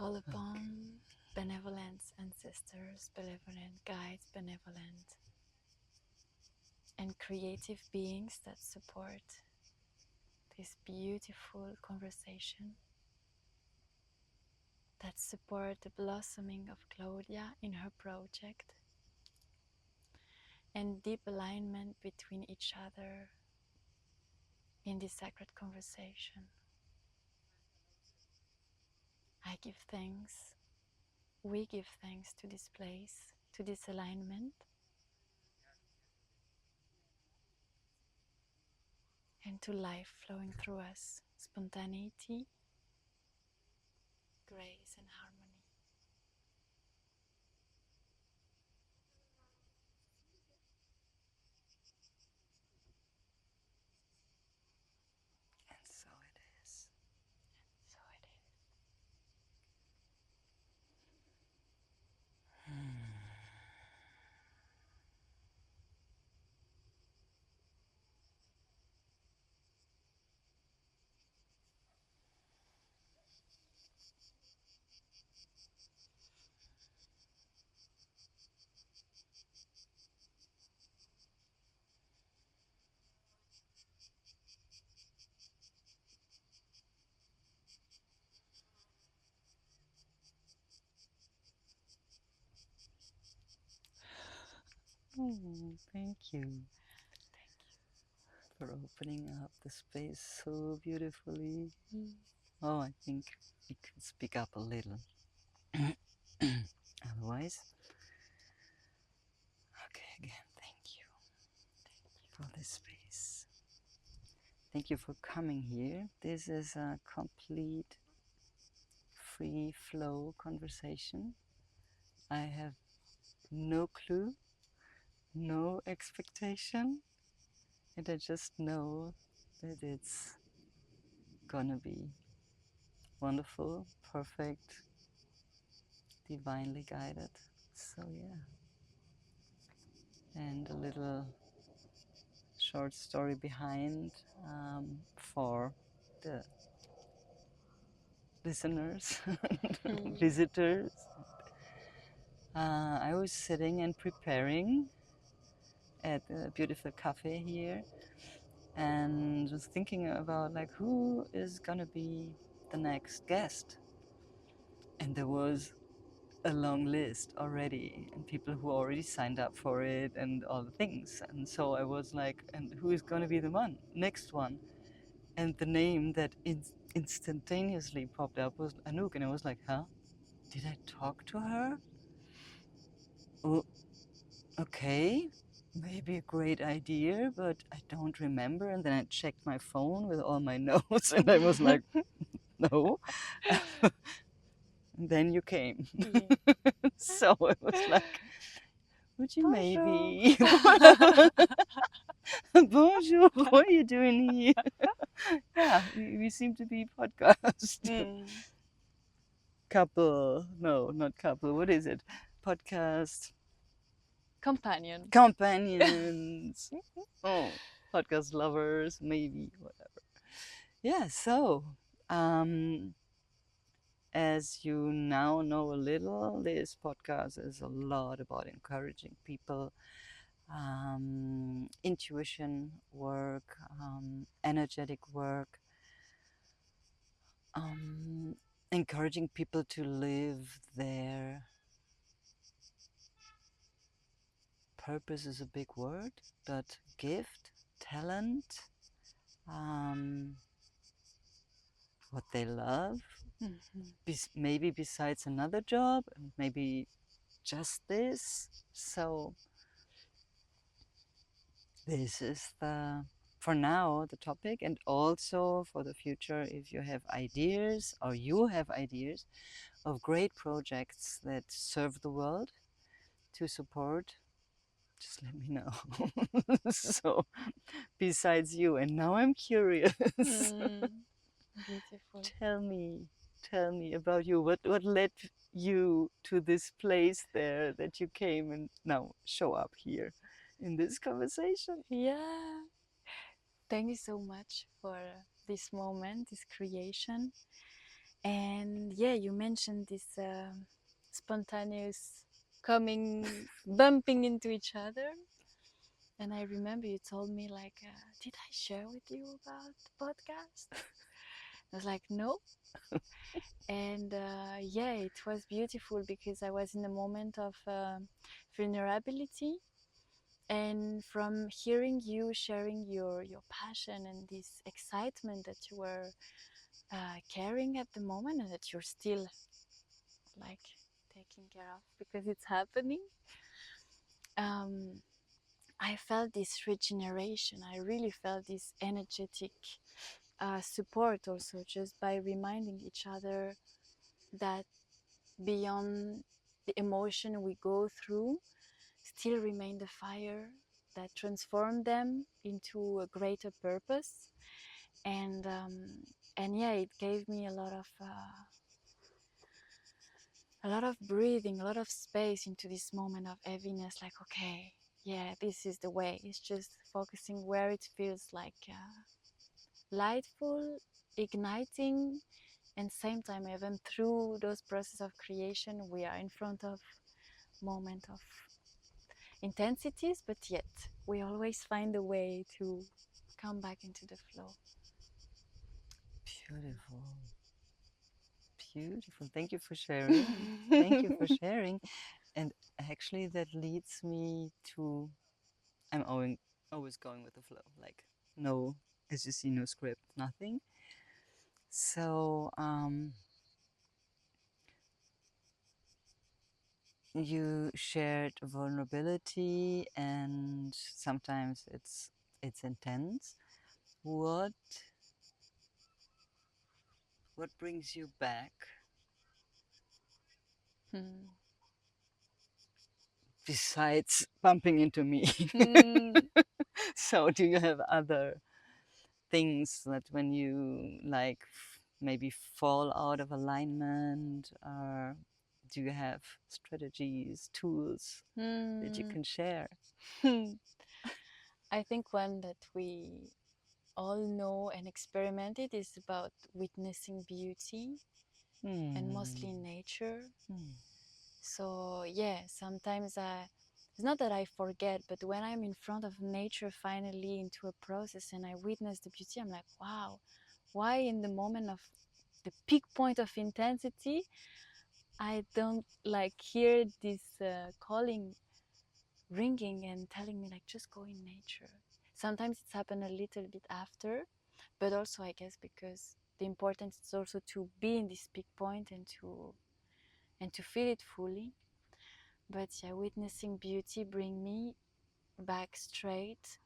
call upon benevolent ancestors, benevolent guides, benevolent and creative beings that support this beautiful conversation, that support the blossoming of Claudia in her project, and deep alignment between each other in this sacred conversation. I give thanks, we give thanks to this place, to this alignment, and to life flowing through us, spontaneity, grace, and harmony. And so it is. So it is. Thank you for opening up the space so beautifully. Oh, I think we could speak up a little. Otherwise, okay, again, thank you for this space. Thank you for coming here. This is a complete free flow conversation. I have no clue, no expectation, and I just know that it's gonna be wonderful, perfect, divinely guided. So yeah. And a little short story behind for the listeners, visitors. I was sitting and preparing at a beautiful cafe here and was thinking about like who is gonna be the next guest. And there was a long list already and people who already signed up for it and all the things. And so I was like, and who is gonna be the next one? And the name that instantaneously popped up was Anouck, and I was like, huh? Did I talk to her? Oh, okay, maybe a great idea, but I don't remember. And then I checked my phone with all my notes, and I was like, no. And then you came. Yeah. So it was like, would you Bonjour. maybe? Bonjour, what are you doing here? Yeah, we seem to be podcast couple. No, not couple. What is it? Podcast Companion. companions. Oh, podcast lovers, maybe, whatever. Yeah, so as you now know a little, this podcast is a lot about encouraging people, intuition work, energetic work, encouraging people to live their purpose is a big word, but gift, talent, what they love, maybe besides another job, maybe just this. So this is for now, the topic, and also for the future, if you have ideas or you have ideas of great projects that serve the world to support, just let me know. So besides you, and now I'm curious. Beautiful. Tell me about you. What led you to this place there that you came and now show up here in this conversation? Yeah. Thank you so much for this moment, this creation. And yeah, you mentioned this spontaneous coming, bumping into each other. And I remember you told me, like, did I share with you about the podcast? I was like, no. And yeah, it was beautiful because I was in a moment of vulnerability. And from hearing you sharing your passion and this excitement that you were carrying at the moment and that you're still like taking care of because it's happening, um, I felt this regeneration. I really felt this energetic support also just by reminding each other that beyond the emotion we go through still remain the fire that transformed them into a greater purpose. And yeah, it gave me a lot of breathing, a lot of space into this moment of heaviness. Like, okay, yeah, this is the way. It's just focusing where it feels like lightful, igniting, and same time, even through those process of creation, we are in front of moment of intensities, but yet we always find a way to come back into the flow. Beautiful. Beautiful. Thank you for sharing. Thank you for sharing. And actually, that leads me to always going with the flow. Like, no, as you see, no script, nothing. So, you shared vulnerability, and sometimes it's intense. What what brings you back Hmm. besides bumping into me? Hmm. So, do you have other things that when you like maybe fall out of alignment, or do you have strategies, tools that you Hmm. can share? I think one that we all know and experimented is about witnessing beauty and Hmm. mostly in nature. Hmm. So yeah, sometimes it's not that I forget, but when I'm in front of nature finally into a process and I witness the beauty, I'm like, wow, why in the moment of the peak point of intensity, I don't like hear this calling ringing and telling me like just go in nature. Sometimes it's happened a little bit after, but also I guess because the importance is also to be in this peak point and to feel it fully. But yeah, witnessing beauty bring me back straight,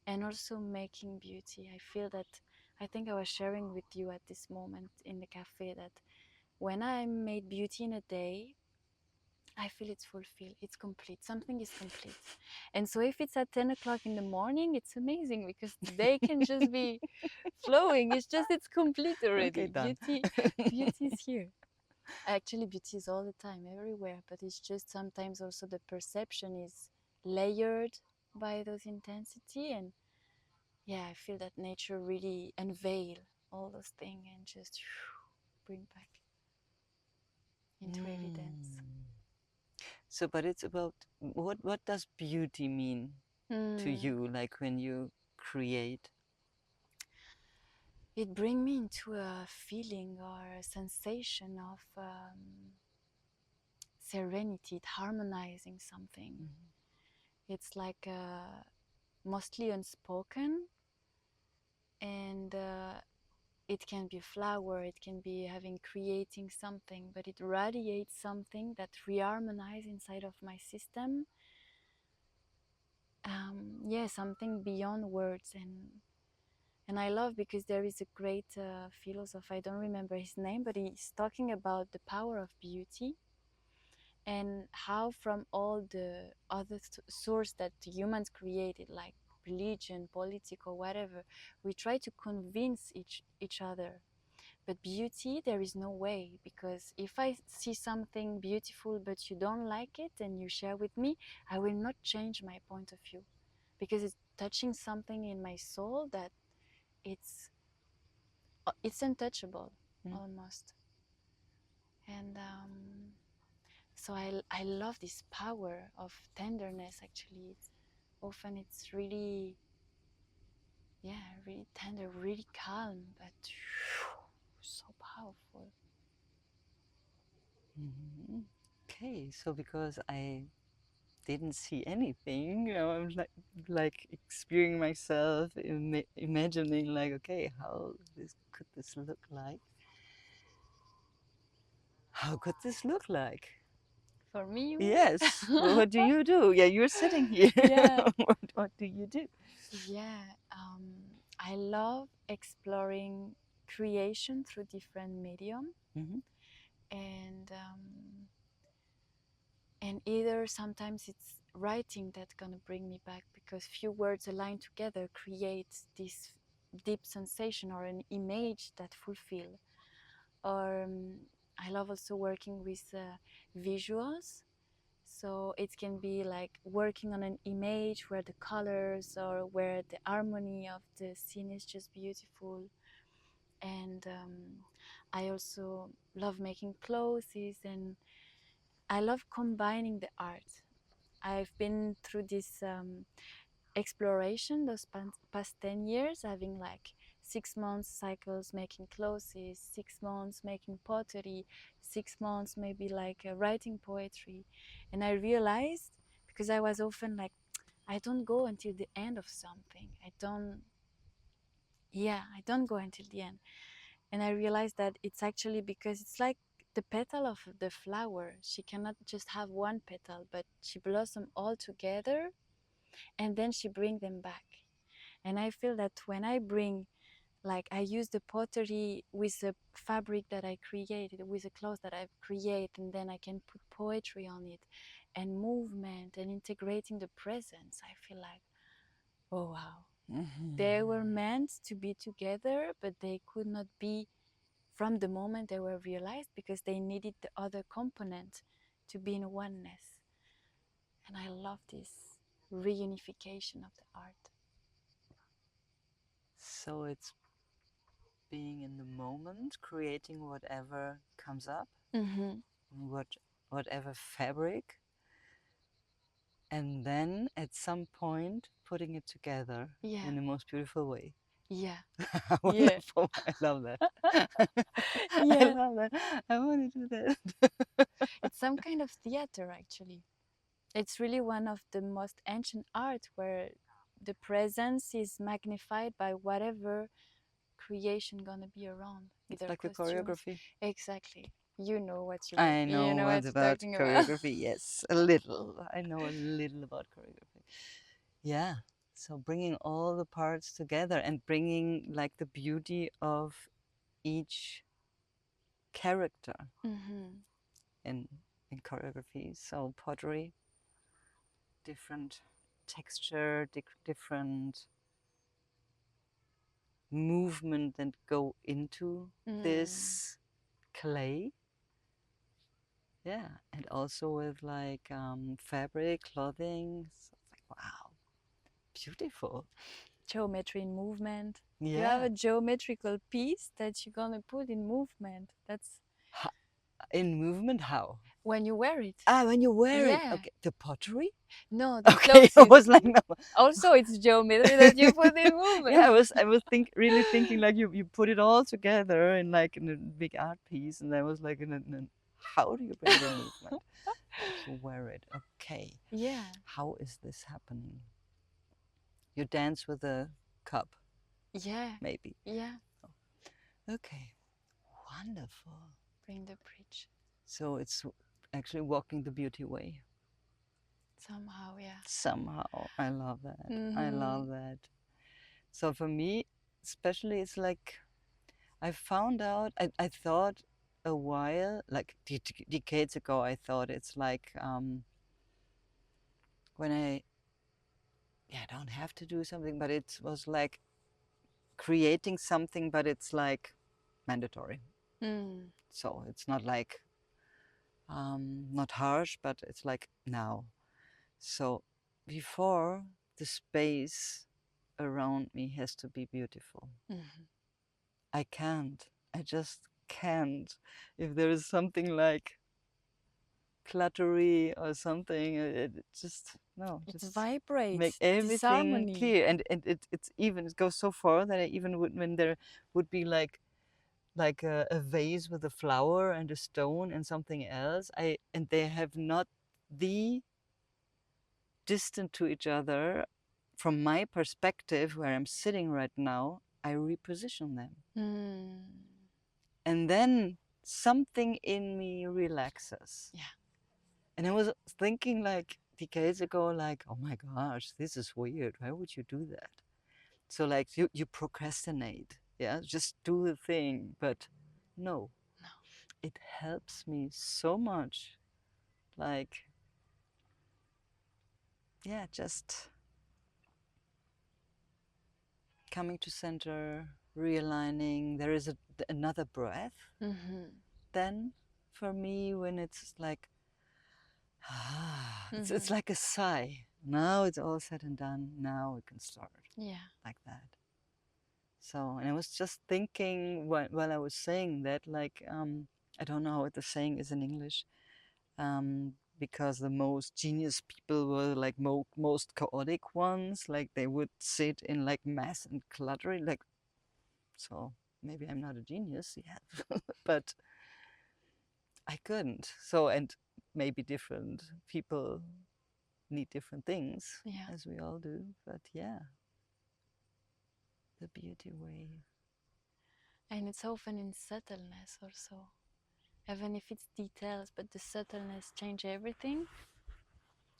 and also making beauty. I feel that I think I was sharing with you at this moment in the cafe that when I made beauty in a day, I feel it's fulfilled, it's complete, something is complete. And so if it's at 10 o'clock in the morning, it's amazing because the day can just be flowing. It's just, it's complete Okay, already. done. Beauty is here. Actually, beauty is all the time, everywhere, but it's just sometimes also the perception is layered by those intensity. And yeah, I feel that nature really unveil all those things and just bring back into evidence. Hmm. So, but it's about what does beauty mean to Hmm. you? Like when you create. It brings me into a feeling or a sensation of serenity, it harmonizing something. Mhm. It's like mostly unspoken, and it can be a flower, it can be having creating something, but it radiates something that reharmonize inside of my system. Yeah, something beyond words. And I love because there is a great philosopher, I don't remember his name, but he's talking about the power of beauty and how from all the other source that humans created, like religion, political, whatever, we try to convince each other. But beauty, there is no way, because if I see something beautiful but you don't like it and you share with me, I will not change my point of view because it's touching something in my soul that it's untouchable Mm. almost. And so I love this power of tenderness. Actually, it's really, yeah, really tender, really calm, but so powerful. Okay, so because I didn't see anything, I'm like experiencing myself, imagining like, okay, how this could this look like? How could this look like? For me, you Yes. Well, mean? what do you do? Yeah, you're sitting here. Yeah, What do you do? yeah. I love exploring creation through different medium, Hmm. and either sometimes it's writing that's gonna bring me back because few words aligned together create this deep sensation or an image that fulfill. Or I love also working with visuals. So it can be like working on an image where the colors or where the harmony of the scene is just beautiful. And I also love making clothes, and I love combining the art. I've been through this exploration those past 10 years, having like 6 months cycles making clothes, 6 months making pottery, 6 months maybe like writing poetry. And I realized, because I was often like, I don't go until the end of something. I don't go until the end. And I realized that it's actually because it's like the petal of the flower. She cannot just have one petal, but she blossom all together and then she bring them back. And I feel that when I bring, like I use the pottery with the fabric that I created, with the clothes that I've created, and then I can put poetry on it and movement and integrating the presence, I feel like, oh wow, they were meant to be together, but they could not be from the moment they were realized because they needed the other component to be in oneness. And I love this reunification of the art. So it's being in the moment, creating whatever comes up, Mm-hmm. what whatever fabric, and then at some point putting it together Yeah, in the most beautiful way. yeah, yeah, Wonderful. I love that. I yeah. love that. I want to do that. It's some kind of theater, actually. It's really one of the most ancient art where the presence is magnified by whatever creation gonna be around, It's either like the costumes. choreography. Exactly. You know what you mean. I You know know what what you're about talking about. choreography. Yes, a little. I know a little about choreography. Yeah. So bringing all the parts together and bringing like the beauty of each character Mm-hmm. in in choreography. So pottery, different texture, different movement that go into Mm. this clay. Yeah, and also with like fabric, clothing. So it's like wow, beautiful. Geometry in movement. You have Yeah. a geometrical piece that you're gonna put in movement. That's Ho- in movement, how? when you wear it. Ah, when you wear it. Yeah. Okay, the pottery. No, the Okay, clothes I is was like, no. also it's geometry that you put in Yeah, movement. I was really thinking like you put it all together in like in a big art piece, and I was like, how do you bring it in movement? Like you wear it. Okay, Yeah. how is this happening? You dance with a cup, Yeah. maybe. Yeah. Okay, wonderful. Bring the bridge. So it's actually walking the beauty way. Somehow, yeah. Somehow, I love that. I Mm-hmm. love that. So for me, especially, it's like I found out. I thought a while, like decades ago, I thought it's like when I don't have to do something, but it was like creating something, but it's like mandatory. Mm. So it's not like not harsh, but it's like now. So before the space around me has to be beautiful. Mm-hmm. I can't. I just can't. If there is something like cluttery or something, it just no, It just make vibrates everything disharmony. clear. And it's even, it goes so far that I even would, when there would be like a vase with a flower and a stone and something else, I and they have not the distant to each other, from my perspective where I'm sitting right now, I reposition them. Mm. And then something in me relaxes. Yeah. And I was thinking like decades ago, like, oh my gosh, this is weird. Why would you do that? So like you procrastinate. Yeah, just do the thing. But no, No. it helps me so much. Like, yeah, just coming to center, realigning. There is another breath Mm-hmm. then for me when it's like, it's Mm-hmm. like a sigh. Now it's all said and done. Now we can start Yeah. like that. So, and I was just thinking while I was saying that, like, I don't know what the saying is in English, because the most genius people were like most chaotic ones. Like they would sit in like mass and clutter, like, so maybe I'm not a genius, yeah, but I couldn't. So, and maybe different people need different things, Yeah. as we all do. But yeah, the beauty way. And it's often in subtleness also. Even if it's details, but the subtleness change everything.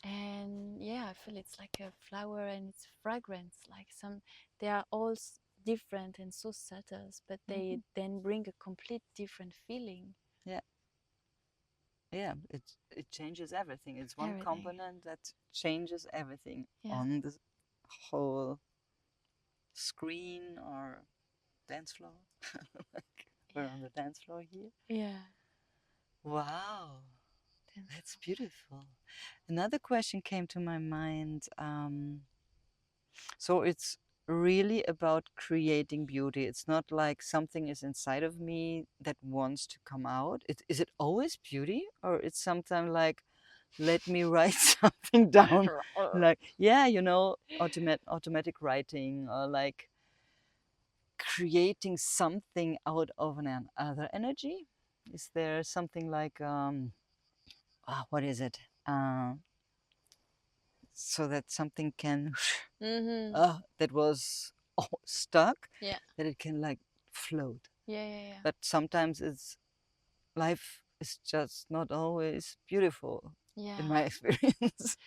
And yeah, I feel it's like a flower and its fragrance. Like some, they are all different and so subtle, but they Hmm. then bring a complete different feeling. Yeah, yeah. It changes everything. It's one Everything. component that changes everything Yeah. on the whole screen or dance floor. Like we're on Yeah. the dance floor here. Yeah. Wow, Dance that's floor. beautiful. Another question came to my mind. So it's really about creating beauty. It's not like something is inside of me that wants to come out. Is it always beauty, or it's sometimes like, let me write something down, like, yeah, automatic writing, or like creating something out of an other energy. Is there something like what is it? So that something can Mm-hmm. that was stuck, Yeah. that it can like float. Yeah. Yeah. Yeah. But sometimes it's life is just not always beautiful in Yeah. my experience.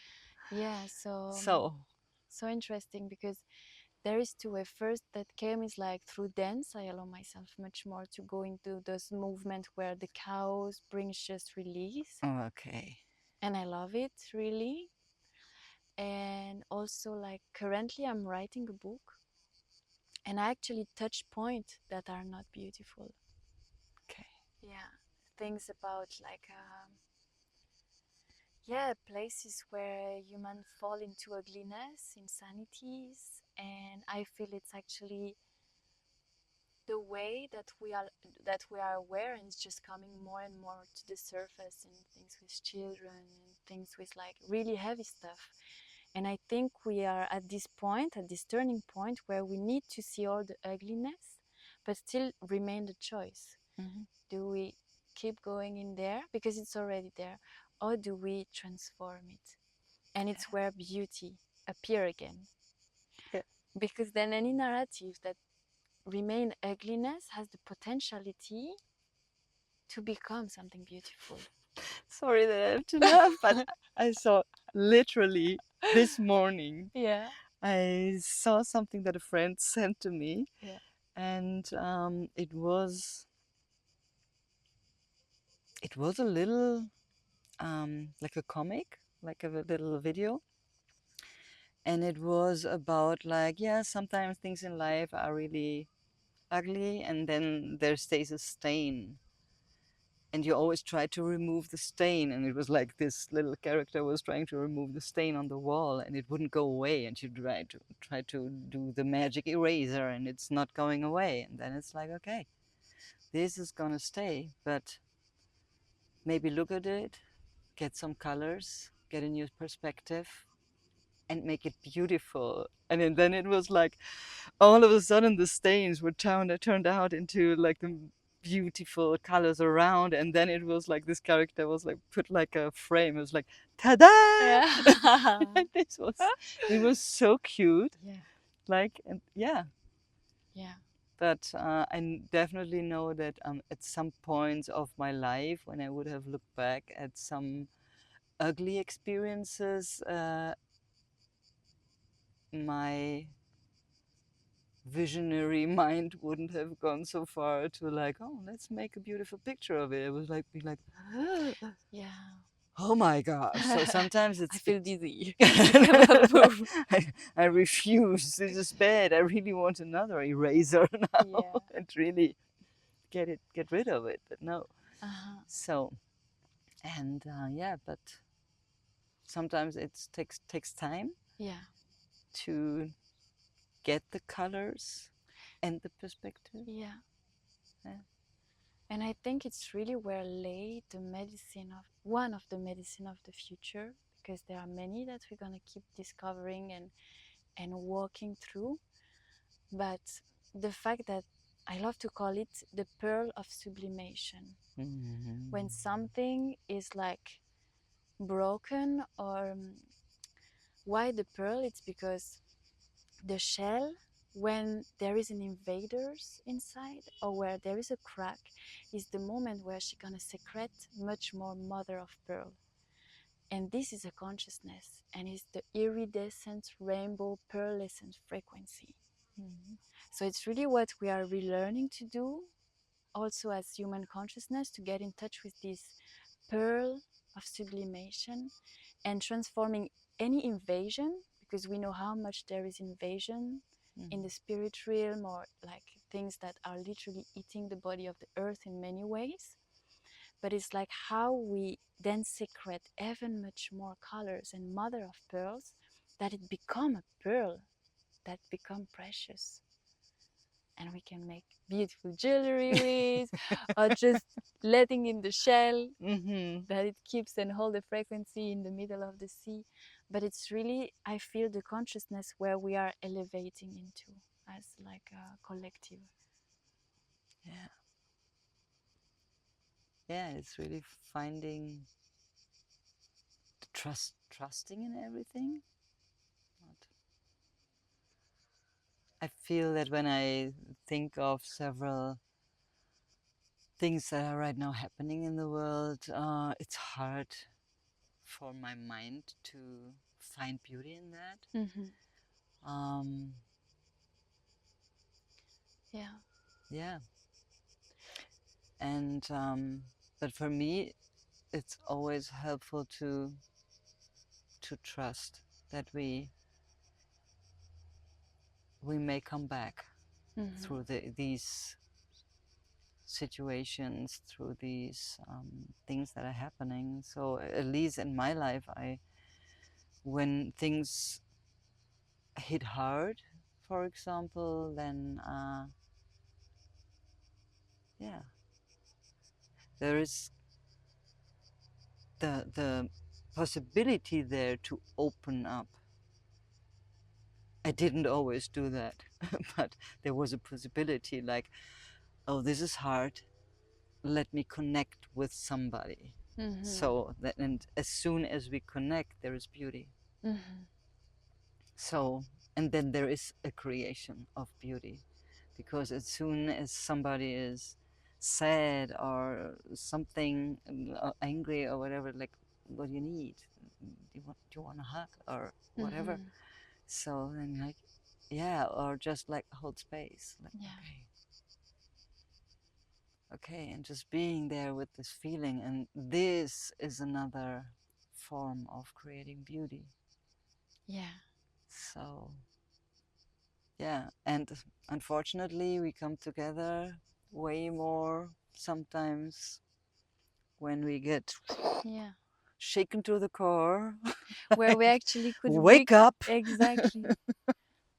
Yeah. So So so interesting because there is two. At first that came is like through dance. I allow myself much more to go into this movement where the chaos brings just release, okay, and I love it really. And also like currently I'm writing a book, and I actually touch points that are not beautiful. okay, Yeah, things about like yeah, places where human fall into ugliness, insanities, and I feel it's actually the way that we are aware, and it's just coming more and more to the surface in things with children and things with like really heavy stuff. And I think we are at this point, at this turning point, where we need to see all the ugliness but still remain the choice. hmm, Do we keep going in there because it's already there, or do we transform it? And it's where beauty appear again, yeah. because then any narrative that remain ugliness has the potentiality to become something beautiful. Sorry that I have to laugh, but I saw literally this morning. Yeah, I saw something that a friend sent to me, yeah. and it was a little like a comic, like a little video, and it was about like, yeah, sometimes things in life are really ugly, and then there stays a stain, and you always try to remove the stain, and it was like this little character was trying to remove the stain on the wall, and it wouldn't go away, and you try to do the magic eraser, and it's not going away, and then it's like, okay, this is gonna stay, but maybe look at it, get some colors, get a new perspective, and make it beautiful. And then it was like all of a sudden the stains were turned out into like the beautiful colors around, and then it was like this character was like put like a frame. It was like ta-da! Yeah. And this was it was so cute. Yeah. Like, and yeah, Yeah. but definitely know that at some points of my life when I would have looked back at some ugly experiences, my visionary mind wouldn't have gone so far to like, oh, let's make a beautiful picture of it. It was like be like, Yeah. oh my gosh. So sometimes I it's feel dizzy. I cannot it move. I refuse. This is bad. I really want another eraser now Yeah. and really get rid of it. But no. Uh-huh. So and yeah, but sometimes it takes time Yeah. to get the colors and the perspective. Yeah. Yeah. And I think it's really where lay the medicine of one of the medicine of the future, because there are many that we're gonna keep discovering and walking through. But the fact that I love to call it the pearl of sublimation. When something is like broken or why the pearl, it's because the shell, when there is an invaders inside or where there is a crack, is the moment where she's gonna secrete much more mother of pearl. And this is a consciousness and is the iridescent rainbow pearlescent frequency. So it's really what we are relearning to do also as human consciousness, to get in touch with this pearl of sublimation and transforming any invasion, because we know how much there is invasion in the spirit realm, or like things that are literally eating the body of the earth in many ways. But it's like how we then secrete even much more colors and mother of pearls, that it become a pearl that become precious, and we can make beautiful jewelry with, or just letting in the shell that it keeps and hold the frequency in the middle of the sea. But it's really, I feel, the consciousness where we are elevating into as like a collective. Yeah. Yeah, it's really finding the trusting in everything. But I feel that when I think of several things that are right now happening in the world, it's hard for my mind to find beauty in that. Mm-hmm. Um, Yeah. yeah, and but for me, it's always helpful to trust that we may come back Mm-hmm. through these situations, through these things that are happening. So at least in my life, when things hit hard, for example, then yeah, there is the possibility there to open up. I didn't always do that, but there was a possibility like, oh, this is hard. Let me connect with somebody. Mm-hmm. So that, and as soon as we connect, there is beauty. Mm-hmm. So, and then there is a creation of beauty, because as soon as somebody is sad or something, angry or whatever, like, what do you need? Do you want a hug or whatever? Mm-hmm. So then, like, yeah, or just like hold space, like, Yeah. okay, and just being there with this feeling, and this is another form of creating beauty. Yeah. So yeah, and unfortunately, we come together way more sometimes when we get Yeah. shaken to the core. Where we Like, actually could wake up! exactly,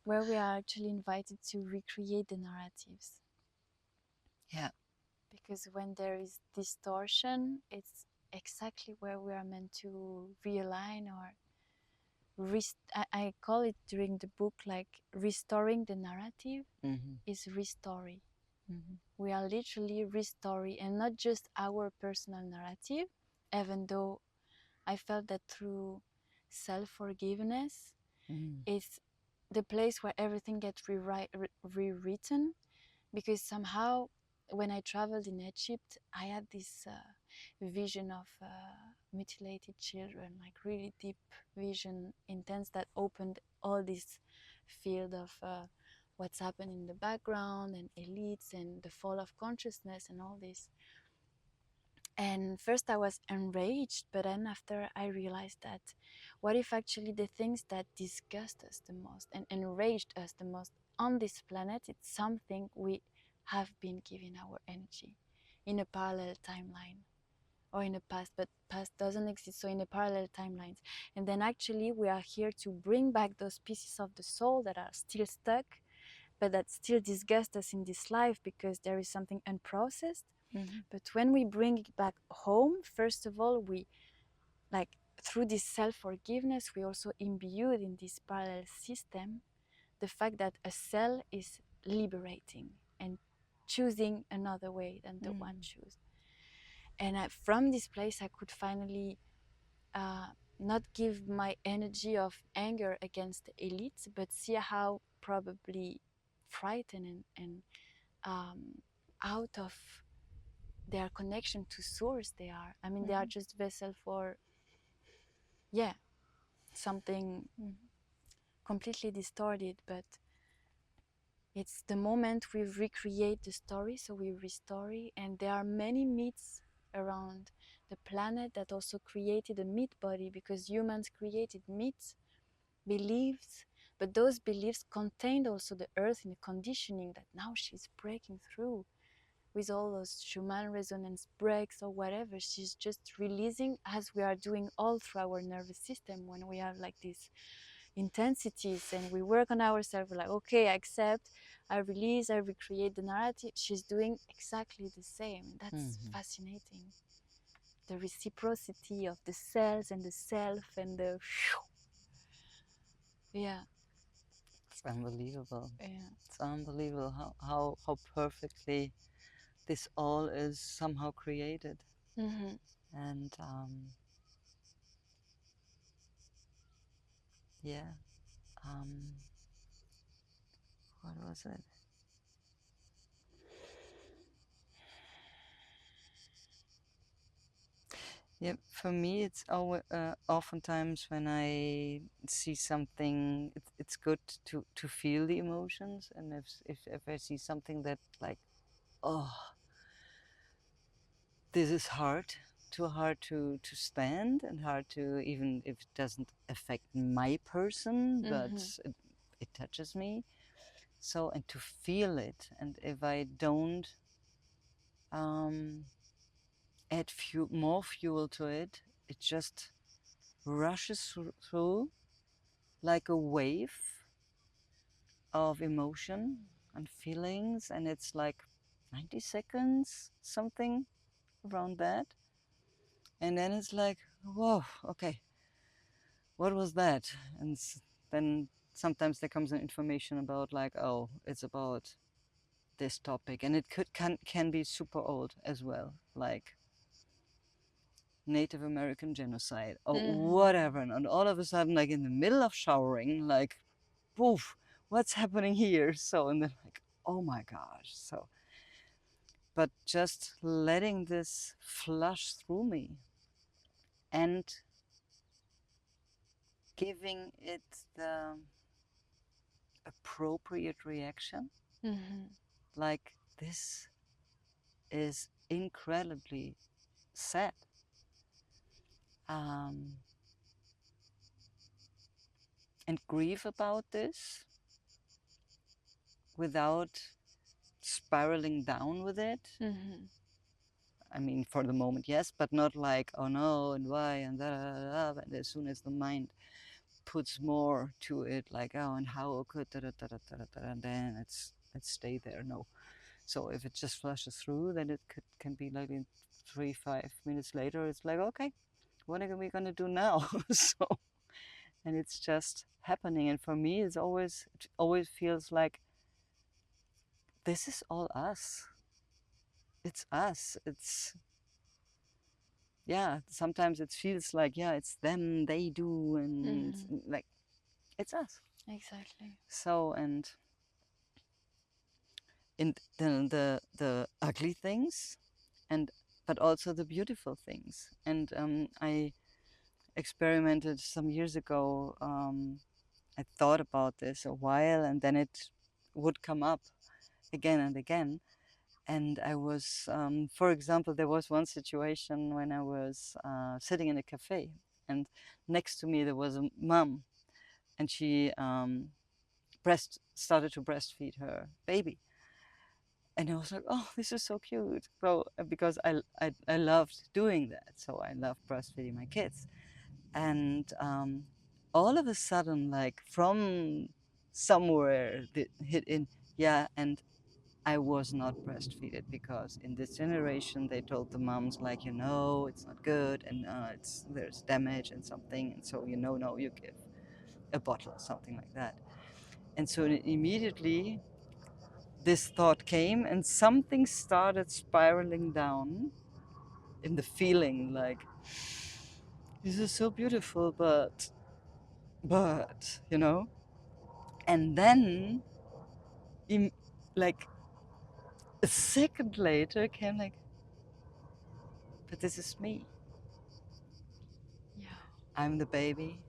where we are actually invited to recreate the narratives. Yeah, because when there is distortion, it's exactly where we are meant to realign or I call it during the book like restoring the narrative Mm-hmm. is restoring. Mm-hmm. We are literally restoring, and not just our personal narrative, even though I felt that through self forgiveness, Mm-hmm. it's the place where everything gets rewritten. Because somehow, when I traveled in Egypt, I had this vision of mutilated children, like really deep vision, intense, that opened all this field of what's happened in the background and elites and the fall of consciousness and all this. And first I was enraged, but then after I realized that what if actually the things that disgust us the most and enraged us the most on this planet, it's something we have been giving our energy in a parallel timeline or in a past, but past doesn't exist, so in a parallel timelines. And then actually we are here to bring back those pieces of the soul that are still stuck, but that still disgust us in this life because there is something unprocessed. Mm-hmm. But when we bring it back home, first of all, we like through this self-forgiveness, we also imbued in this parallel system the fact that a cell is liberating and choosing another way than the one Mm-hmm. choose. And from this place, I could finally uh, not give my energy of anger against the elites, but see how probably frightened and out of their connection to source they are. I mean, they are just vessel for, yeah, something completely distorted, but it's the moment we recreate the story, so we restore it. And there are many myths around the planet that also created a myth body, because humans created myths, beliefs, but those beliefs contained also the earth in a conditioning that now she's breaking through with all those Schumann resonance breaks or whatever. She's just releasing, as we are doing all through our nervous system when we have like these intensities and we work on ourselves. We're like, okay, I accept, I release, I recreate the narrative. She's doing exactly the same. That's Mm-hmm. fascinating. The reciprocity of the cells and the self and the yeah, It's unbelievable. yeah. It's unbelievable how perfectly this all is somehow created. Mm-hmm. And yeah, um, what was it? Yeah, for me, it's oftentimes when I see something, it's good to feel the emotions, and if I see something that like, oh, this is hard, too hard to stand, and hard to, even if it doesn't affect my person, but Mm-hmm. it touches me. So, and to feel it, and if I don't um, add more fuel to it, it just rushes through like a wave of emotion and feelings, and it's like 90 seconds, something around that. And then it's like, whoa, okay, what was that? And then sometimes there comes an information about like, oh, it's about this topic, and it can be super old as well, like Native American genocide or Mm-hmm. whatever. And all of a sudden, like in the middle of showering, like, poof, what's happening here? So, and then like, oh my gosh. So, but just letting this flush through me and giving it the appropriate reaction, Mm-hmm. like, this is incredibly sad. Um, and grieve about this without spiraling down with it. Mm-hmm. I mean, for the moment, yes, but not like, oh no, and why, and da da da da. But as soon as the mind puts more to it, like, oh, and how could da da da da da da, and then it's let's stay there. No, So if it just flashes through, then it can be like in 3 5 minutes later. It's like, okay, what are we gonna do now? So, and it's just happening. And for me, it always feels like this is all us. It's us. It's, yeah. Sometimes it feels like, yeah, it's them. They do, and Mm-hmm. like it's us. Exactly. So, and in the ugly things, and but also the beautiful things. And I experimented some years ago. I thought about this a while, and then it would come up again and again. And I was, for example, there was one situation when I was sitting in a cafe, and next to me there was a mom, and she started to breastfeed her baby. And I was like, oh, this is so cute. So because I loved doing that, so I love breastfeeding my kids. And all of a sudden, like from somewhere, it hit in, yeah, and I was not breastfeeded because in this generation they told the moms like, it's not good, and there's damage and something, and so no, you give a bottle or something like that. And so immediately this thought came, and something started spiraling down in the feeling like, this is so beautiful, but and then im- like a second later came like, but this is me. Yeah. I'm the baby,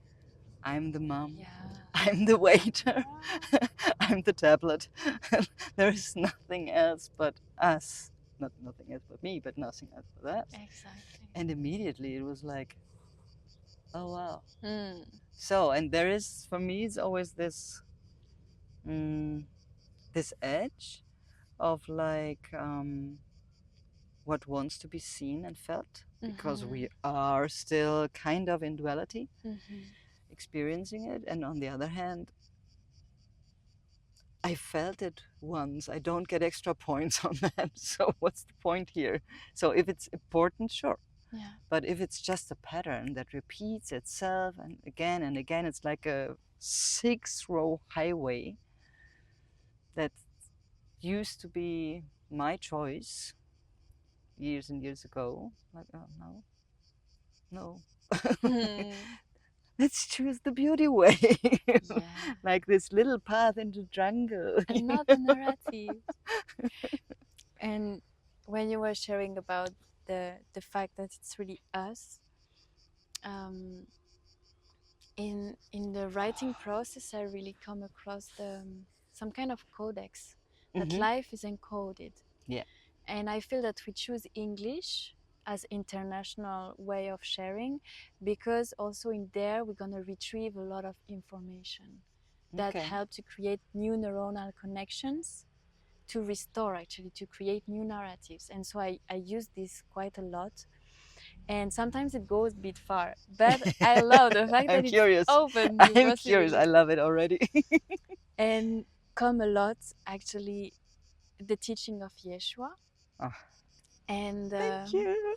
I'm the mom, Yeah. I'm the waiter, I'm the tablet. There is nothing else but us. Not nothing else but me, but nothing else but us. Exactly. And immediately it was like, oh wow. Mm. So, and there is, for me, it's always mm, this edge of like what wants to be seen and felt, because Mm-hmm. we are still kind of in duality, Mm-hmm. experiencing it. And on the other hand, I felt it once. I don't get extra points on that. So what's the point here? So if it's important, sure. Yeah. But if it's just a pattern that repeats itself and again, it's like a 6-row highway that used to be my choice years and years ago. Like, oh, no, no. Hmm. Let's choose the beauty way. Yeah. Like this little path into jungle. And not the narrative. And when you were sharing about the fact that it's really us, um, in the writing process, I really come across some kind of codex that Hmm. life is encoded, Yeah. and I feel that we choose English as international way of sharing because also in there we're gonna retrieve a lot of information that Okay. help to create new neuronal connections to restore actually to create new narratives. And so I use this quite a lot, and sometimes it goes a bit far, but I love the fact I'm that it's curious. open to I'm curious. I possibilities love it already. and come a lot actually the teaching of Yeshua. Oh, And thank you.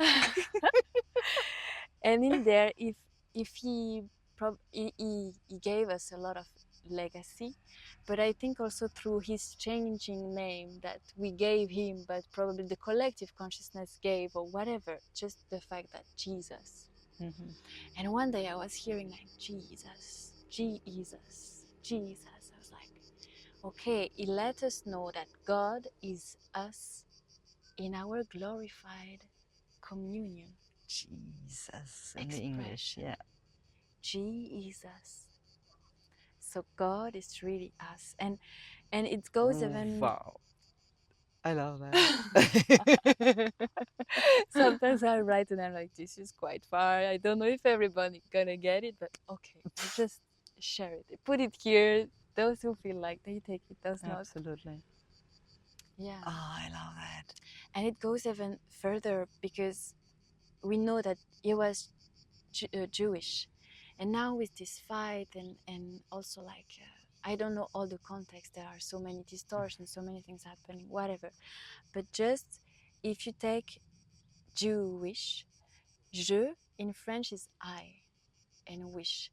and in there if he gave us a lot of legacy, but I think also through his changing name that we gave him, but probably the collective consciousness gave or whatever, just the fact that Jesus. Hmm. And one day I was hearing like Jesus, Jesus, Jesus. I was like, okay, he let us know that God is us in our glorified communion Jesus in the English. expression. Yeah. Jesus. So God is really us. And it goes even Wow. I love that. sometimes I write and I'm like, this is quite far. I don't know if everybody gonna get it, but okay, I just share it. I put it here. Those who feel like they take it, those not. Absolutely. Yeah. Oh, I love that. And it goes even further because we know that he was Jewish. And now with this fight and also like I don't know all the context. There are so many distortions, so many things happening, whatever. But just if you take Jewish, je in French is I, and wish.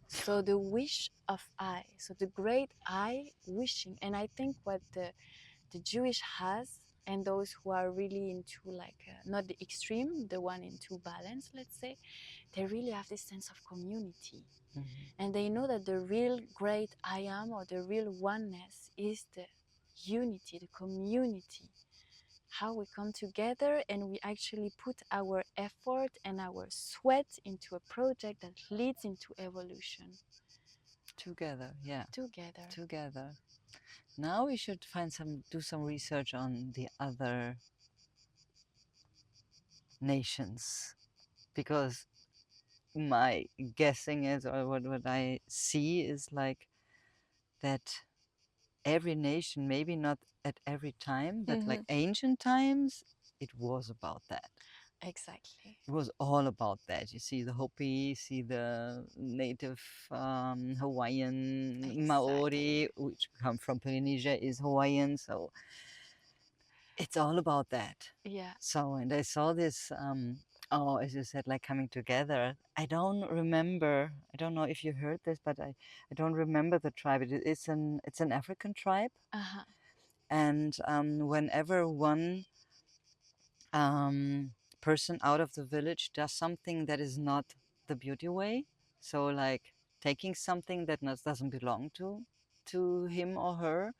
So the wish of I, so the great I wishing. And I think what the Jewish has, and those who are really into like not the extreme, the one into balance, let's say, they really have this sense of community. Mhm. And they know that the real great I am, or the real oneness, is the unity, the community. How we come together and we actually put our effort and our sweat into a project that leads into evolution Together, yeah, together. together. Now we should do some research on the other nations, because my guessing is, or what I see is like that every nation, maybe not at every time, but like Mm-hmm. ancient times, it was about that. Exactly. It was all about that. You see the Hopi, see the native Hawaiian Exactly. Maori, which come from Polynesia, is Hawaiian. So it's all about that. Yeah. So, and I saw this, oh, as you said, like coming together. I don't remember. I don't know if you heard this, but I don't remember the tribe. It's an African tribe, Uh-huh. and whenever one um, person out of the village does something that is not the beauty way, so like taking something that doesn't belong to him or her,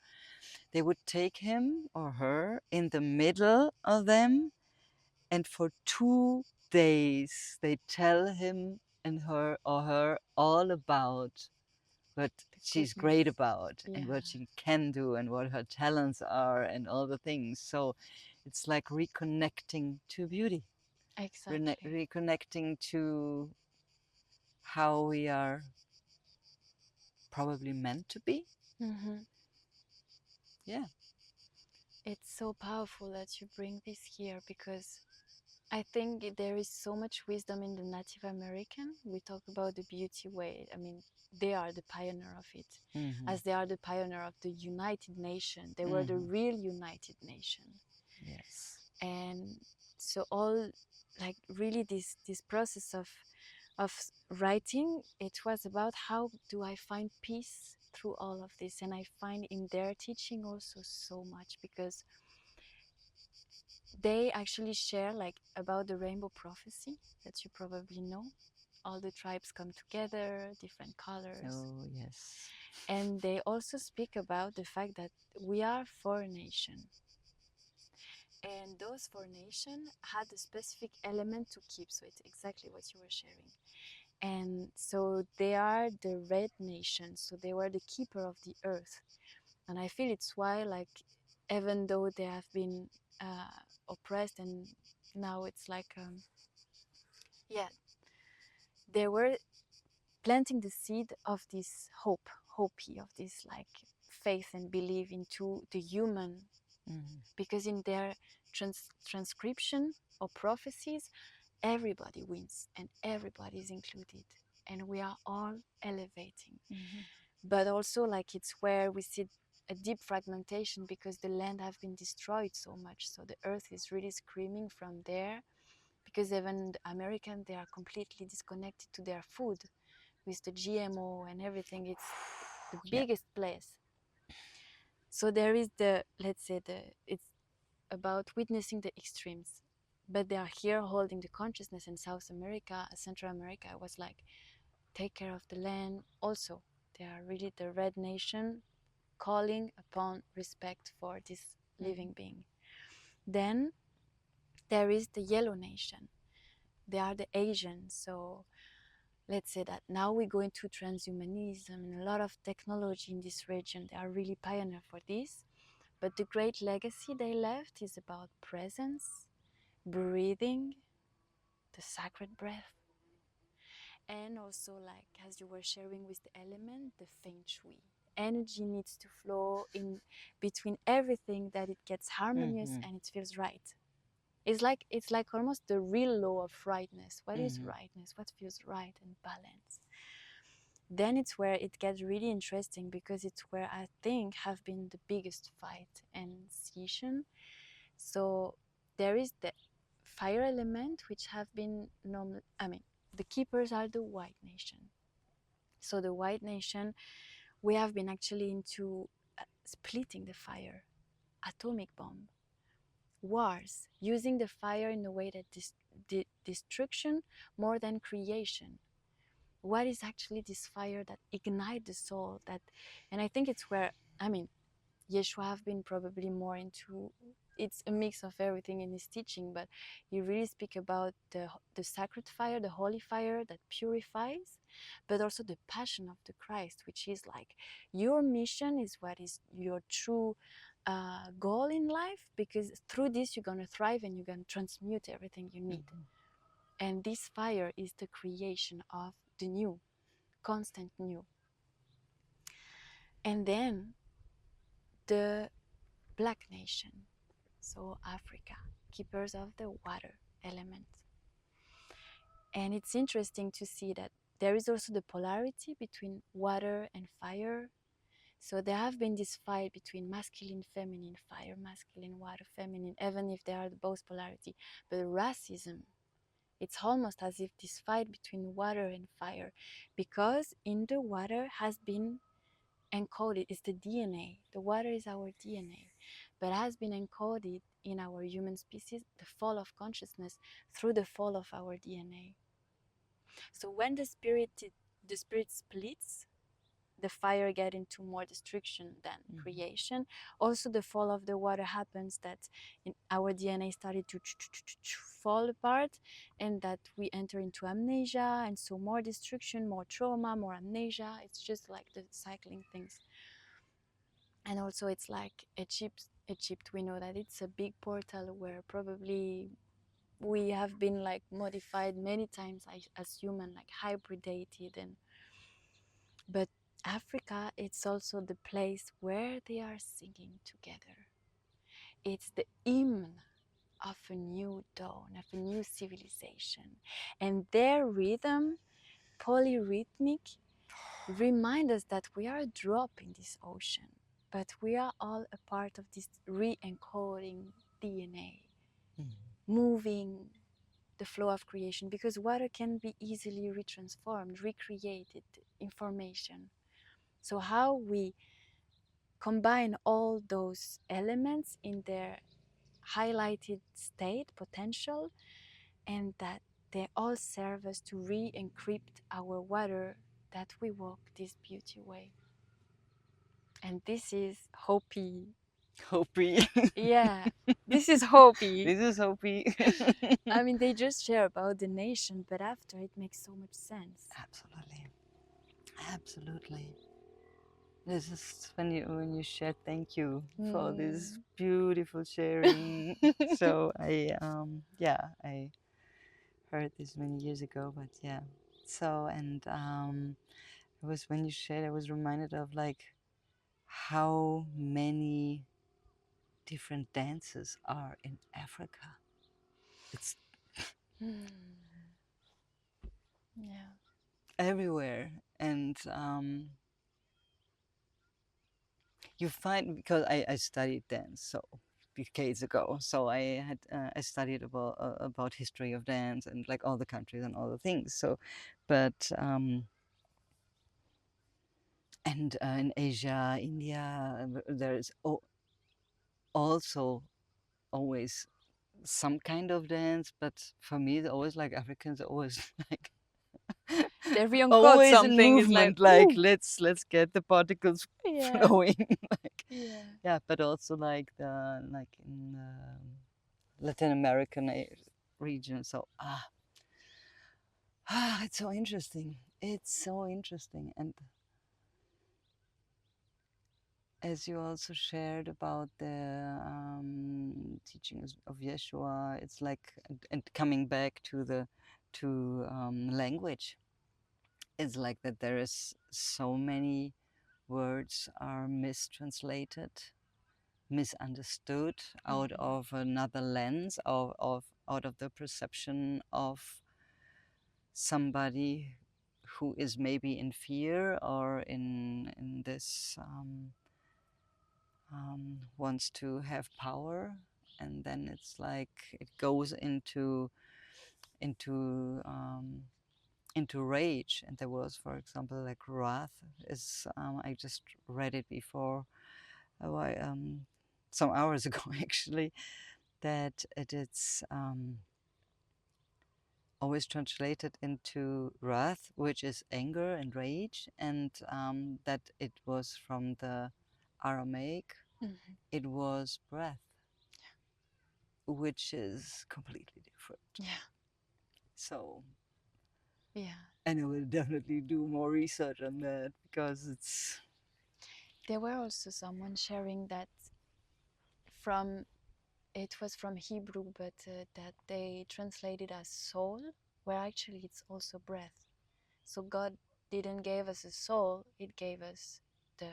they would take him or her in the middle of them, and for 2 days they tell him and her or her all about what The she's goodness. great about and Yeah. what she can do and what her talents are and all the things. So it's like reconnecting to beauty, Exactly. reconnecting to how we are probably meant to be. Mm-hmm. Yeah. It's so powerful that you bring this here, because I think there is so much wisdom in the Native American. We talk about the beauty way. I mean, they are the pioneer of it, Mm-hmm. as they are the pioneer of the United Nation. They were the Mm-hmm. real United Nation. Yes. And so all, like, really this process of writing, it was about how do I find peace through all of this. And I find in their teaching also so much, because they actually share like about the rainbow prophecy that you probably know. All the tribes come together, different colors. Oh, yes. And they also speak about the fact that we are four nations, and those four nations had a specific element to keep. So it's exactly what you were sharing. And so they are the red nation, so they were the keeper of the earth. And I feel it's why, like, even though they have been oppressed, and now it's like yeah, they were planting the seed of this hopey, of this like faith and belief into the human, Mm-hmm. because in their transcription or prophecies, everybody wins and everybody is included, and we are all elevating. Mm-hmm. But also, like, it's where we see a deep fragmentation, because the land have been destroyed so much, so the earth is really screaming from there, because even the American, they are completely disconnected to their food with the GMO and everything. It's the Yeah. biggest place. So there is the, let's say, the it's about witnessing the extremes, but they are here holding the consciousness. In South America, Central America, was like, take care of the land. Also, they are really the red nation, calling upon respect for this Mm-hmm. living being. Then there is the yellow nation. They are the Asians. So let's say that now we go into transhumanism and a lot of technology in this region. They are really pioneer for this. But the great legacy they left is about presence, breathing, the sacred breath, and also, like, as you were sharing with the element, the feng shui. Energy needs to flow in between everything, that it gets harmonious Mm-hmm. and it feels right. It's like almost the real law of rightness. What is Mm-hmm. rightness? What feels right and balance? then it's where it gets really interesting, because it's where I think have been the biggest fight and scission. So there is the fire element, which have been normal. I mean, the keepers are the white nation. So the white nation, we have been actually into splitting the fire, atomic bomb, wars, using the fire in a way that destruction more than creation. What is actually this fire that ignite the soul? That, and I think it's where, I mean, Yeshua have been probably more into, it's a mix of everything in his teaching, but he really speak about the sacred fire, the holy fire that purifies, but also the passion of the Christ, which is like your mission is what is your true goal in life, because through this you're gonna thrive and you're gonna transmute everything you need. Mhm. And this fire is the creation of the new, constant new. And then the black nation, so Africa, keepers of the water element. And it's interesting to see that there is also the polarity between water and fire. So there have been this fight between masculine, feminine, fire, masculine, water, feminine, even if they are both polarity. But racism, it's almost as if this fight between water and fire, because in the water has been encoded, it's the DNA. The water is our DNA, but has been encoded in our human species, the fall of consciousness through the fall of our DNA. So when the spirit splits, the fire get into more destruction than Mhm. creation. Also, the fall of the water happens that in our DNA started to fall apart, and that we enter into amnesia, and so more destruction, more trauma, more amnesia. It's just like the cycling things. And also, it's like Egypt, we know that it's a big portal where probably we have been like modified many times as human, like hybridated. And but Africa, it's also the place where they are singing together. It's the hymn of a new dawn, of a new civilization. And their rhythm, polyrhythmic, remind us that we are a drop in this ocean, but we are all a part of this re-encoding DNA, Mhm. moving the flow of creation, because water can be easily retransformed, recreated information. So how we combine all those elements in their highlighted state potential, and that they all serve us to re-encrypt our water, that we walk this beauty way. And this is Hopi. Hopi. Yeah, this is Hopi. This is Hopi. I mean, they just share about the nation, but after it makes so much sense. Absolutely. Absolutely. This is when you share. Thank you for this Mm. beautiful sharing. So I heard this many years ago, but yeah. So and it was when you shared, I was reminded of like how many different dances are in Africa. It's Mm. Yeah. everywhere, and you find, because I studied dance so decades ago, so I studied about history of dance and like all the countries and all the things. So, but and in Asia, India, there is also always some kind of dance, but for me, it's always like Africans are always like They re-encode always in something. It's like, movement, like ooh. let's get the particles Yeah. flowing. Like Yeah. yeah, but also like the like in Latin American region. So it's so interesting. It's so interesting. And as you also shared about the teachings of Yeshua, it's like and coming back to the to language. It's like that there is so many words are mistranslated, misunderstood out Mhm. of another lens of out of the perception of somebody who is maybe in fear or in this wants to have power, and then it's like it goes into into rage. And there was, for example, like wrath is I just read it before some hours ago actually, that it's always translated into wrath, which is anger and rage, and that it was from the Aramaic, Hmm. it was breath, which is completely different. Yeah. So, Yeah. and I will definitely do more research on that because it's There were also someone sharing that from it was from Hebrew, but that they translated as soul, where actually it's also breath. So God didn't give us a soul; it gave us the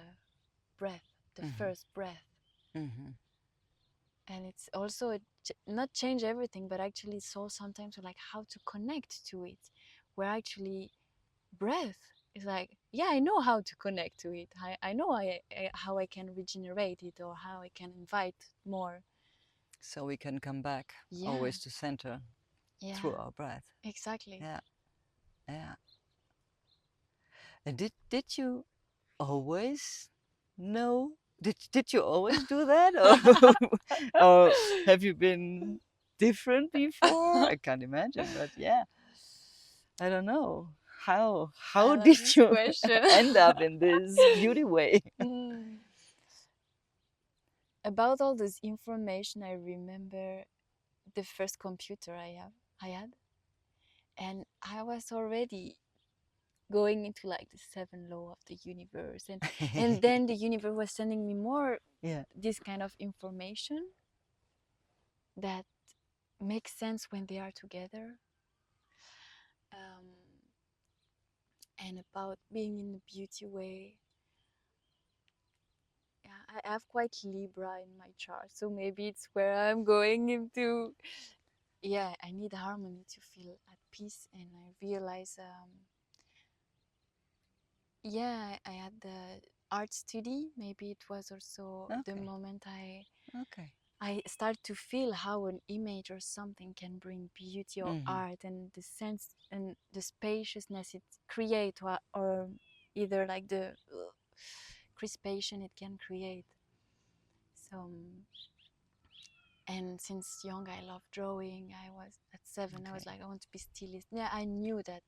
breath, the hmm first breath. hmm And it's also not change everything, but actually soul sometimes like how to connect to it, where actually breath is like, yeah, I know how to connect to it. I know how I can regenerate it or how I can invite more. so we can come back Yeah, always to center through yeah, our breath. exactly. Yeah, yeah. And did you always know? Did you always do that, or or have you been different before? I can't imagine, but yeah, I don't know I how love did this you question. end up in this beauty way? Mm. About all this information, I remember the first computer I had, and I was already going into like the seven law of the universe, and then the universe was sending me more Yeah. this kind of information that makes sense when they are together. Um, and about being in the beauty way, yeah, I have quite Libra in my chart, so maybe it's where I'm going into. Yeah, I need harmony to feel at peace, and I realize, yeah, I had the art study. Maybe it was also the Okay. moment Okay. I start to feel how an image or something can bring beauty or hmm art, and the sense and the spaciousness it create, or either like the crispation it can create. So, and since young I love drawing. I was at 7, I was Okay. like, I want to be stylist. Yeah, I knew that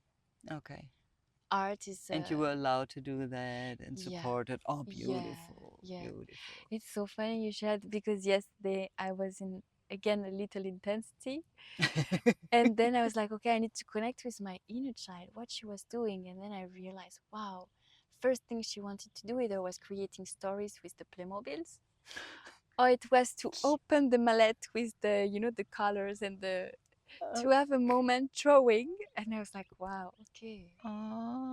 Okay. art is And you were allowed to do that and yeah, supported. Oh, yeah, beautiful, yeah. beautiful. It's so funny you shared, because yesterday I was in again a little intensity, and then I was like, okay, I need to connect with my inner child, what she was doing, and then I realized, wow, first thing she wanted to do either was creating stories with the Playmobiles, or it was to open the mallet with the, the colors and the Uh, to have a moment drawing. And I was like, wow, okay,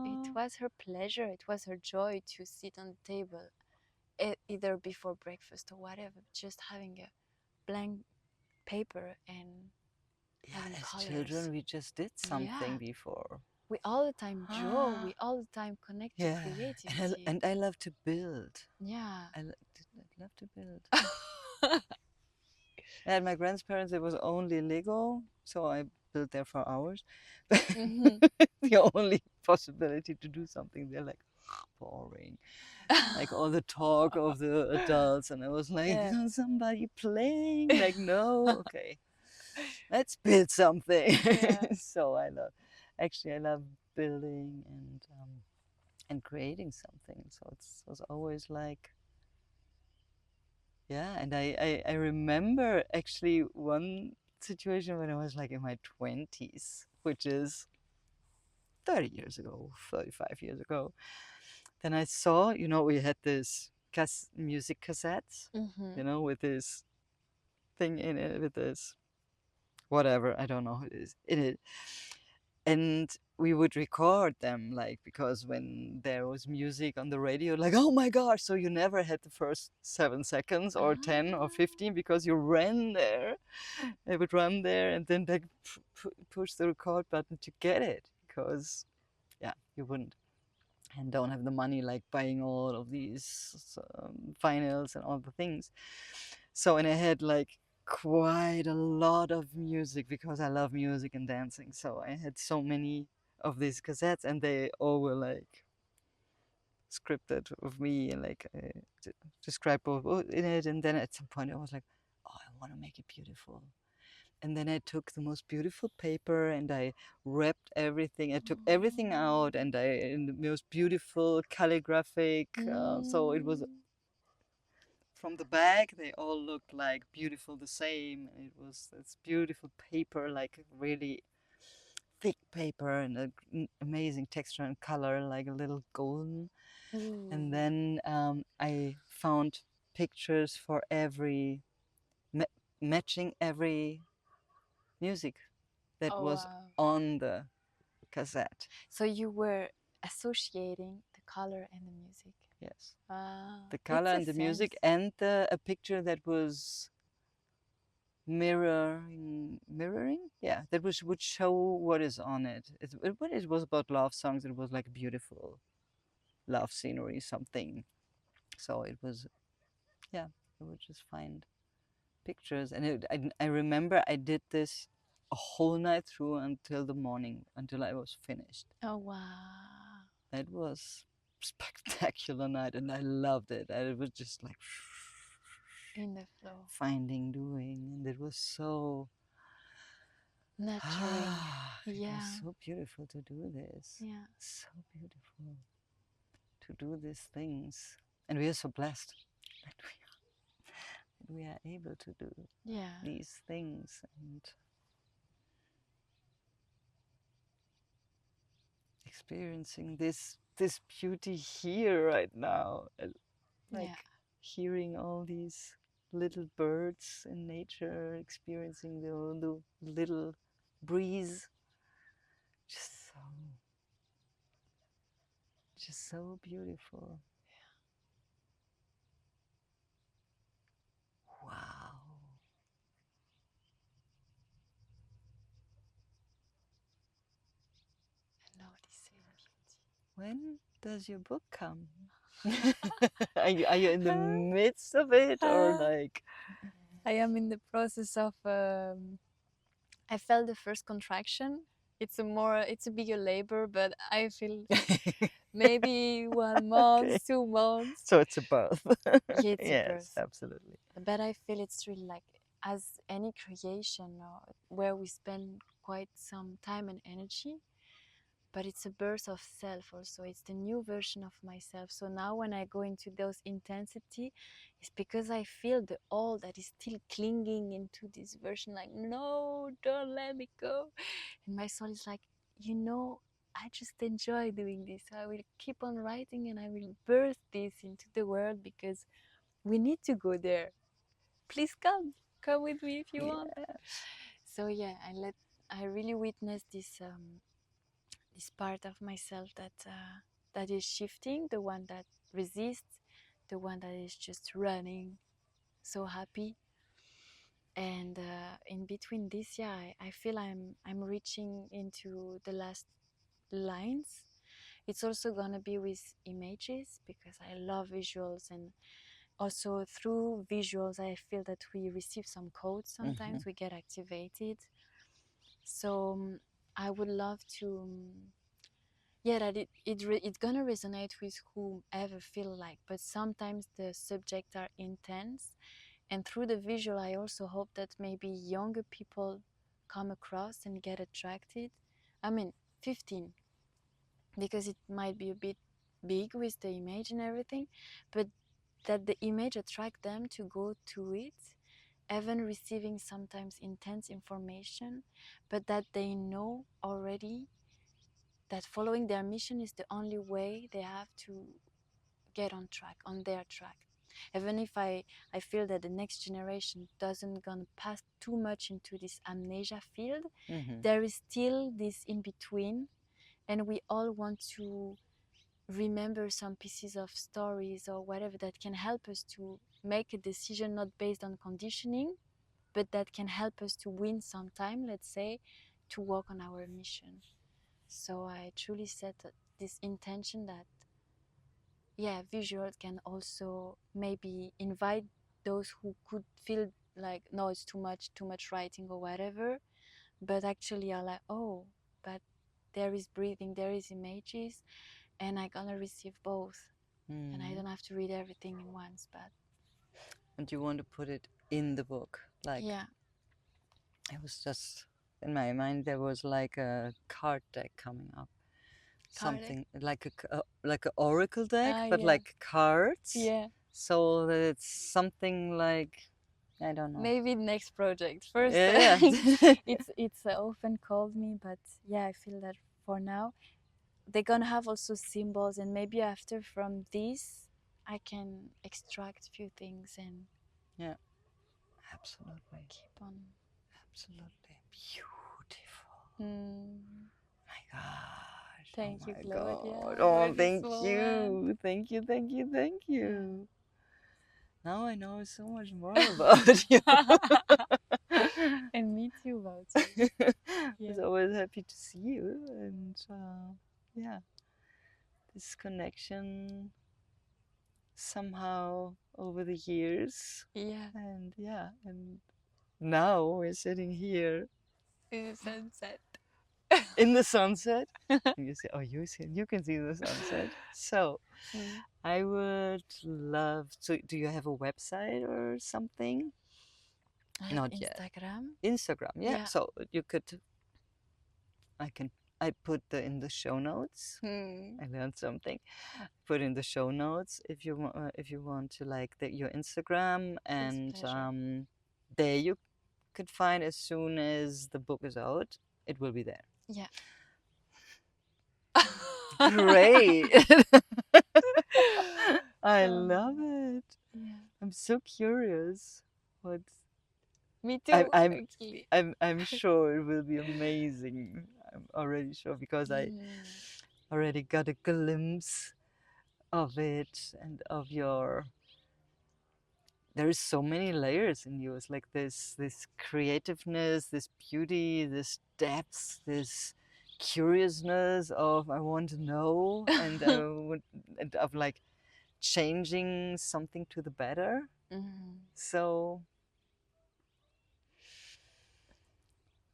it oh, was her pleasure, it was her joy to sit on the table, either before breakfast or whatever, just having a blank paper and yeah, having as colors. children, we just did something Yeah, before. we all the time draw, Ah, we all the time connect to yeah, creativity. and I love to build. Yeah. I love to build. At my grandparents, it was only Lego, so I built there for hours. But Hmm. the only possibility to do something, they're like boring. Like all the talk of the adults, and I was like, Yeah. somebody playing? Like, no, okay, let's build something. Yeah. So I love building and creating something. So it was always like, yeah. And I remember actually one situation when I was like in my 20s, which is 30 years ago, 35 years ago. Then I saw, we had this music cassettes, Hmm. with this thing in it, with this whatever, I don't know who it is, in it. And we would record them, like, because when there was music on the radio, like, oh my gosh, so you never had the first 7 seconds or 10 or Ah. 15 because you ran there. They would run there and then they push the record button to get it because, yeah. you wouldn't, and don't have the money like buying all of these vinyls and all the things. So, and I had like quite a lot of music because I love music and dancing. So I had so many of these cassettes, and they all were like scripted of me and like describe in it. And then at some point I was like, oh, I want to make it beautiful. And then I took the most beautiful paper and I wrapped everything. I took everything out and I in the most beautiful calligraphic. So it was Mm. from the back. They all looked like beautiful, the same. And it was this beautiful paper, like really thick paper and amazing texture and color, like a little golden. And Ooh. then I found pictures for every matching every music that Oh was wow. on the cassette. So you were associating the color and the music. Yes, Ah, the color it's a and the music, sense. and a picture that was mirroring. Yeah, that was would show what is on it. When it was about love songs, it was like beautiful love scenery, something. So it was, yeah, I would just find pictures, and I remember I did this a whole night through until the morning, until I was finished. Oh wow. It was spectacular night, and I loved it. I was just like In the flow. finding, doing, and it was so Nurturing. it was Yeah. so beautiful to do this. Yeah. So beautiful to do these things, and we are so blessed that we are able to do Yeah. these things and experiencing this beauty here right now, Yeah. like hearing all these little birds in nature, experiencing the little breeze, just so just so beautiful. Wow. Noticing beauty. When does your book come? Are you in the midst of it, or like I am in the process of I felt the first contraction. It's a bigger labor, but I feel maybe 1 month, okay, 2 months. so it's a both. Yeah, it's a Yes, birth. absolutely. But I feel it's really like as any creation where we spend quite some time and energy, but it's a birth of self also. It's the new version of myself. So now when I go into those intensity, it's because I feel the all that is still clinging into this version, like, no, don't let me go. And my soul is like, I just enjoy doing this. I will keep on writing and I will birth this into the world because we need to go there. Please come with me if you want. Yes. So yeah, I really witnessed this part of myself that is shifting, the one that resists, the one that is just running, so happy. And in between this, yeah, I feel I'm reaching into the last lines. It's also gonna be with images because I love visuals, and also through visuals I feel that we receive some codes. Mm-hmm. Sometimes we get activated. So I would love to yeah, that it's gonna resonate with whomever feel like, but sometimes the subjects are intense, and through the visual I also hope that maybe younger people come across and get attracted. I mean 15, because it might be a bit big with the image and everything, but that the image attract them to go to it, even receiving sometimes intense information, but that they know already that following their mission is the only way they have to get on track, on their track. Even if I feel that the next generation doesn't gonna pass too much into this amnesia field, Mm-hmm. there is still this in between, and we all want to remember some pieces of stories or whatever that can help us to make a decision not based on conditioning, but that can help us to win some time, let's say, to work on our mission. So I truly said that this intention that, yeah, visual can also maybe invite those who could feel like, no, it's too much writing or whatever, but actually are like, oh, but there is breathing, there is images, and I gonna receive both, and I Mm. don't have to read everything in once. But And you want to put it in the book, like yeah, it was just in my mind. There was like a card deck coming up, Kardec. something like a oracle deck, Ah, but yeah, like cards. yeah. So that it's something like, I don't know. Maybe next project. First, Yeah, it's often called me, but yeah, I feel that for now they're gonna have also symbols, and maybe after from this I can extract few things and yeah, absolutely, keep on. absolutely beautiful. Mm, My gosh, oh thank you, my Claudia, God, for oh this thank moment. you, thank you, thank you, thank Yeah. you. Now I know so much more about you. And me too about you. I was Yeah. always happy to see you, and yeah, this connection somehow over the years, Yeah. and yeah, and now we're sitting here In the sunset. in the sunset. You see, oh, you can see the sunset. So Mm. I would love to. Do you have a website or something? I have Not yet. Instagram. Instagram, yeah. Yeah. So you could. I can. I put in the show notes. Hmm. I learned something. Put in the show notes if you want to like your Instagram, With and pleasure. there you could find as soon as the book is out. It will be there. Yeah. Great. I love Um, it. yeah. I'm so curious. What Me I'm too. I'm Okay. I'm sure it will be amazing. I'm already sure because I Mm. already got a glimpse of it and of your, there's so many layers in you. It's like this creativeness, this beauty, this depth, this curiousness of I want to know, and I would, and of like changing something to the better. Mm. So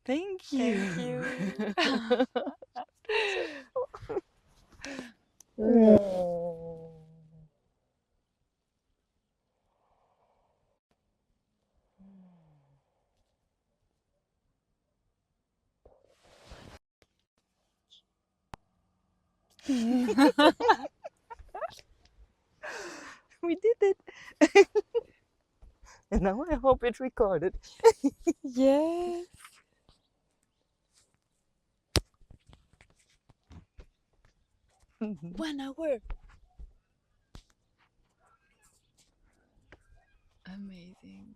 thank Thank you. you. Oh. We did it. And now I hope it recorded. Yes. 1 hour. Amazing.